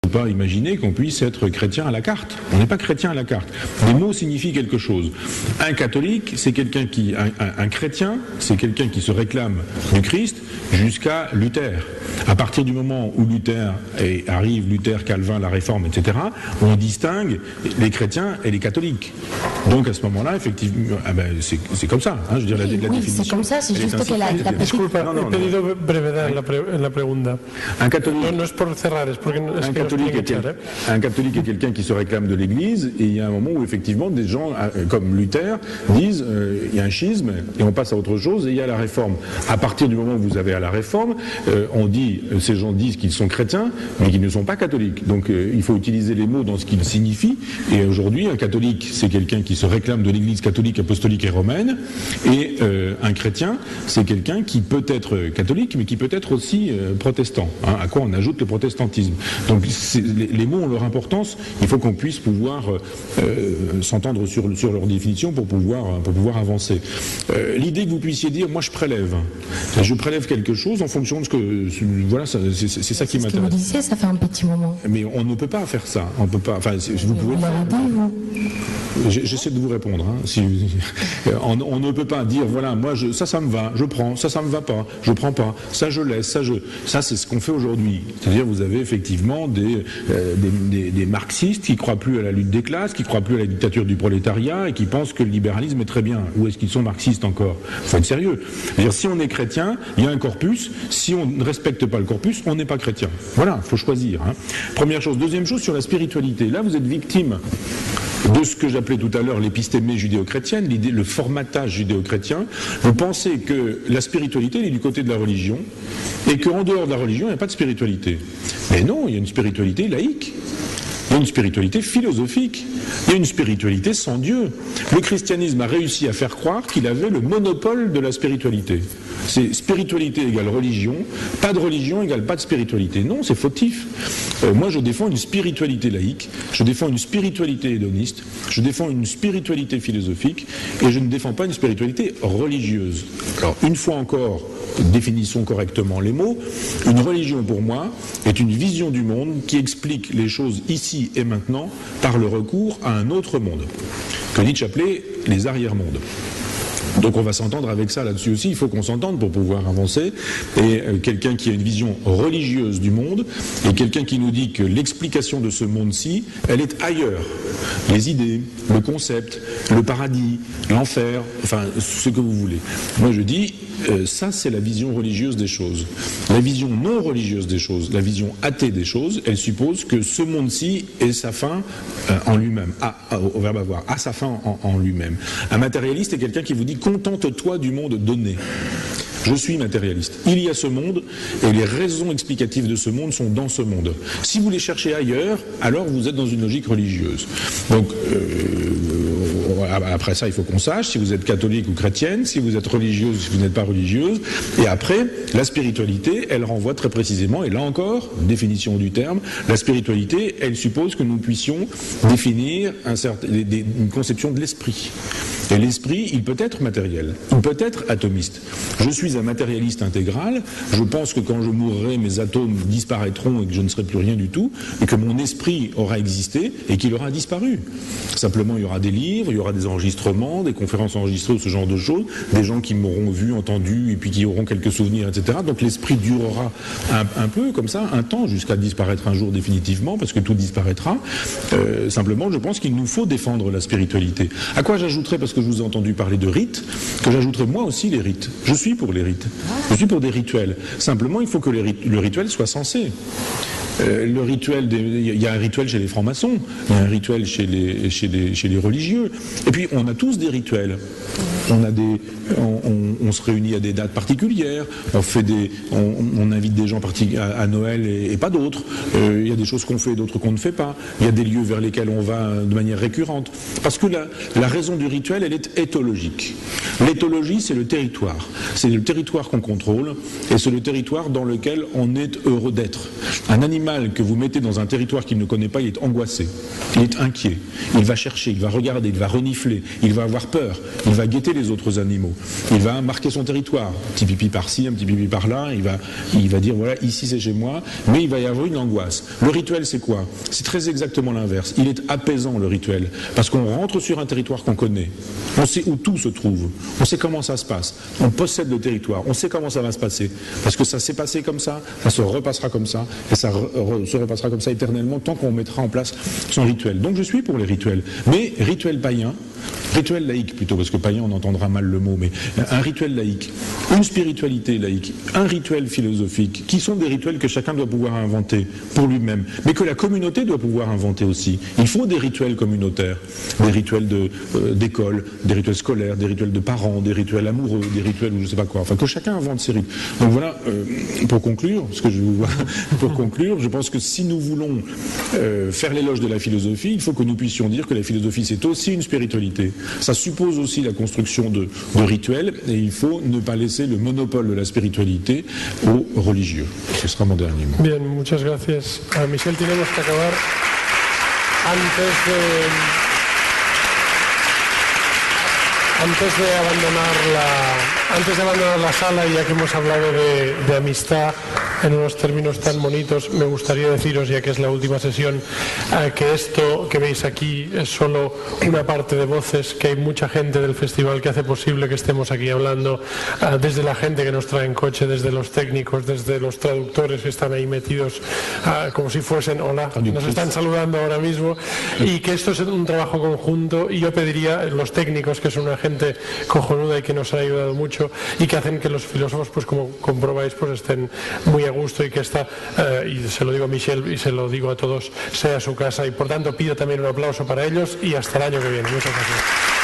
ne peut pas imaginer qu'on puisse être chrétien à la carte. On n'est pas chrétien à la carte. Les mots signifient quelque chose. Un catholique, c'est quelqu'un qui... Un chrétien, c'est quelqu'un qui se réclame du Christ jusqu'à Luther. À partir du moment où Luther arrive, Luther, Calvin, la Réforme, etc., on distingue les chrétiens et les catholiques. Donc à ce moment-là, effectivement, c'est comme ça. Hein, je veux dire, la définition. C'est comme ça, c'est juste que la petite... Disculpa, he pedido brevedad en la pregunta. Un catholique, no es por cerrar, es porque es que un catholique est quelqu'un qui se réclame de l'Église, et il y a un moment où effectivement des gens comme Luther disent il y a un schisme et on passe à autre chose, et il y a la Réforme. À partir du moment où vous avez à la Réforme, ces gens disent qu'ils sont chrétiens, mais qu'ils ne sont pas catholiques. Donc il faut utiliser les mots dans ce qu'ils signifient. Et aujourd'hui, un catholique, c'est quelqu'un qui se réclame de l'Église catholique, apostolique et romaine, et un chrétien, c'est quelqu'un qui peut être catholique, mais qui peut être aussi protestant. Hein, à quoi on ajoute le protestantisme. Donc les mots ont leur importance. Il faut qu'on puisse pouvoir s'entendre sur leur définition pour pouvoir avancer. L'idée que vous puissiez dire, moi je prélève quelque chose en fonction de ce que... Voilà, c'est ça qui m'intéresse. Ce que vous disiez, ça fait un petit moment. Mais on ne peut pas faire ça. On peut pas. Enfin, vous pouvez. J'essaie de vous répondre. Hein, on ne peut pas dire voilà, moi ça me va, je prends. Ça me va pas, je prends pas. Ça je laisse. Ça c'est ce qu'on fait aujourd'hui. C'est-à-dire vous avez effectivement des marxistes qui croient plus à la lutte des classes, qui croient plus à la dictature du prolétariat et qui pensent que le libéralisme est très bien. Où est-ce qu'ils sont marxistes encore? Il faut être sérieux. C'est-à-dire si on est chrétien, il y a un corpus. Si on ne respecte pas le corpus, on n'est pas chrétien. Voilà, il faut choisir. Hein. Première chose. Deuxième chose, sur la spiritualité. Là, vous êtes victime de ce que j'appelais tout à l'heure l'épistémée judéo-chrétienne, l'idée, le formatage judéo-chrétien. Vous pensez que la spiritualité, elle est du côté de la religion, et qu'en dehors de la religion, il n'y a pas de spiritualité. Mais non, il y a une spiritualité laïque. Il y a une spiritualité philosophique. Il y a une spiritualité sans Dieu. Le christianisme a réussi à faire croire qu'il avait le monopole de la spiritualité. C'est spiritualité égale religion, pas de religion égale pas de spiritualité. Non, c'est fautif. Moi, je défends une spiritualité laïque, je défends une spiritualité hédoniste, je défends une spiritualité philosophique, et je ne défends pas une spiritualité religieuse. Alors, une fois encore, définissons correctement les mots. Une religion, pour moi, est une vision du monde qui explique les choses ici et maintenant par le recours à un autre monde, que Nietzsche appelait les arrière-mondes. Donc on va s'entendre avec ça là-dessus aussi, il faut qu'on s'entende pour pouvoir avancer. Et quelqu'un qui a une vision religieuse du monde, et quelqu'un qui nous dit que l'explication de ce monde-ci, elle est ailleurs. Les idées, le concept, le paradis, l'enfer, enfin ce que vous voulez. Moi je dis, ça c'est la vision religieuse des choses. La vision non religieuse des choses, la vision athée des choses, elle suppose que ce monde-ci est sa fin en lui-même, au verbe avoir, à sa fin en lui-même. Un matérialiste est quelqu'un qui vous dit contente-toi du monde donné. Je suis matérialiste. Il y a ce monde et les raisons explicatives de ce monde sont dans ce monde. Si vous les cherchez ailleurs, alors vous êtes dans une logique religieuse. Donc, après ça, il faut qu'on sache si vous êtes catholique ou chrétienne, si vous êtes religieuse, si vous n'êtes pas religieuse. Et après, la spiritualité, elle renvoie très précisément, et là encore, définition du terme, la spiritualité, elle suppose que nous puissions définir une conception de l'esprit. Et l'esprit, il peut être matériel, il peut être atomiste. Je suis un matérialiste intégral, je pense que quand je mourrai, mes atomes disparaîtront et que je ne serai plus rien du tout, et que mon esprit aura existé et qu'il aura disparu. Simplement, il y aura des livres, il y aura des enregistrements, des conférences enregistrées ou ce genre de choses, des gens qui m'auront vu, entendu, et puis qui auront quelques souvenirs, etc. Donc l'esprit durera un peu comme ça, un temps, jusqu'à disparaître un jour définitivement, parce que tout disparaîtra. Simplement, je pense qu'il nous faut défendre la spiritualité. À quoi j'ajouterais, parce que je vous ai entendu parler de rites, que j'ajouterais moi aussi les rites. Je suis pour les rites. Je suis pour des rituels. Simplement, il faut que le rituel soit sensé. Le rituel, il y a un rituel chez les francs-maçons, il y a un rituel chez les religieux. Et puis, on a tous des rituels. On se réunit à des dates particulières, on invite des gens à Noël et pas d'autres. Il y a des choses qu'on fait et d'autres qu'on ne fait pas. Il y a des lieux vers lesquels on va de manière récurrente. Parce que la raison du rituel, elle est éthologique. L'éthologie, c'est le territoire. C'est le territoire qu'on contrôle et c'est le territoire dans lequel on est heureux d'être. Un animal animal que vous mettez dans un territoire qu'il ne connaît pas, il est angoissé, il est inquiet, il va chercher, il va regarder, il va renifler, il va avoir peur, il va guetter les autres animaux, il va marquer son territoire, un petit pipi par-ci, un petit pipi par-là, il va dire voilà, ici c'est chez moi, mais il va y avoir une angoisse. Le rituel c'est quoi? C'est très exactement l'inverse, il est apaisant le rituel, parce qu'on rentre sur un territoire qu'on connaît, on sait où tout se trouve, on sait comment ça se passe, on possède le territoire, on sait comment ça va se passer, parce que ça s'est passé comme ça se repassera comme ça, et ça se repassera comme ça éternellement tant qu'on mettra en place son rituel. Donc je suis pour les rituels, mais rituel païen, rituel laïque plutôt, parce que païen on entendra mal le mot, mais un rituel laïque, une spiritualité laïque, un rituel philosophique, qui sont des rituels que chacun doit pouvoir inventer pour lui-même, mais que la communauté doit pouvoir inventer aussi. Il faut des rituels communautaires, des rituels d'école, des rituels scolaires, des rituels de parents, des rituels amoureux, des rituels ou je sais pas quoi, enfin que chacun invente ses rites. Donc voilà, pour conclure, je pense que si nous voulons faire l'éloge de la philosophie, il faut que nous puissions dire que la philosophie c'est aussi une spiritualité. Ça suppose aussi la construction de rituels et il faut ne pas laisser le monopole de la spiritualité aux religieux. Ce sera mon dernier mot. Bien, muchas gracias. Michel, tenemos que acabar antes de abandonar la sala, ya que hemos hablado de amistad en unos términos tan bonitos, me gustaría deciros, ya que es la última sesión, que esto que veis aquí es solo una parte de voces, que hay mucha gente del festival que hace posible que estemos aquí hablando, desde la gente que nos trae en coche, desde los técnicos, desde los traductores que están ahí metidos como si fuesen, hola, nos están saludando ahora mismo, y que esto es un trabajo conjunto, y yo pediría los técnicos, que son una gente cojonuda y que nos han ayudado mucho y que hacen que los filósofos, pues como comprobáis, pues estén muy a gusto y que esta, y se lo digo a Michel y se lo digo a todos, sea su casa, y por tanto pido también un aplauso para ellos y hasta el año que viene. Muchas gracias.